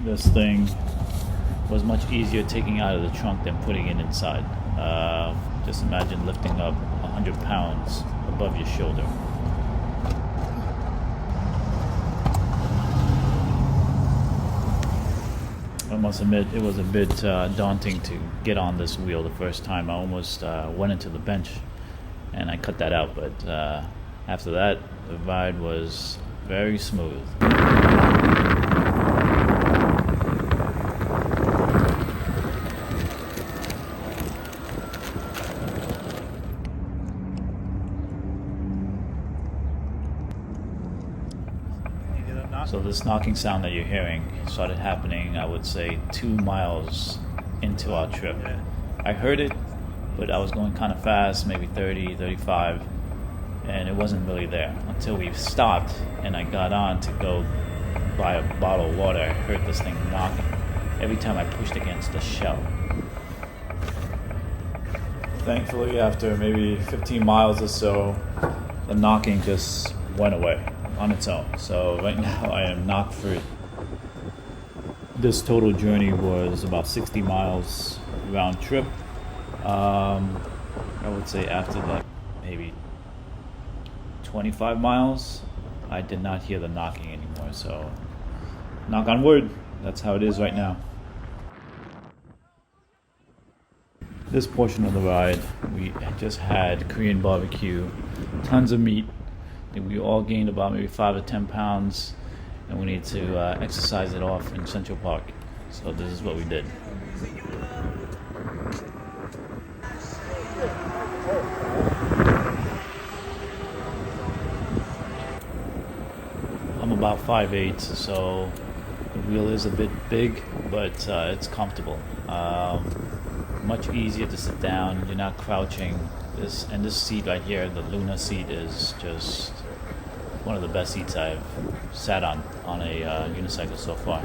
This thing was much easier taking out of the trunk than putting it inside. Just imagine lifting up 100 pounds above your shoulder. I must admit, it was a bit daunting to get on this wheel the first time. I almost went into the bench, and I cut that out. But after that, the ride was very smooth. So this knocking sound that you're hearing started happening, I would say, 2 miles into our trip. I heard it, but I was going kind of fast, maybe 30, 35, and it wasn't really there until we stopped and I got on to go buy a bottle of water. I heard this thing knocking every time I pushed against the shell. Thankfully, after maybe 15 miles or so, the knocking just went away on its own. So right now I am knock free. This total journey was about 60 miles round trip. I would say after like maybe 25 miles, I did not hear the knocking anymore. So knock on wood, that's how it is right now. This portion of the ride, we just had Korean barbecue, tons of meat. I think we all gained about maybe 5 to 10 pounds, and we need to exercise it off in Central Park. So this is what we did. I'm about 5'8", so the wheel is a bit big, but it's comfortable. Much easier to sit down. You're not crouching. This seat right here, the Luna seat, is just one of the best seats I've sat on a unicycle so far.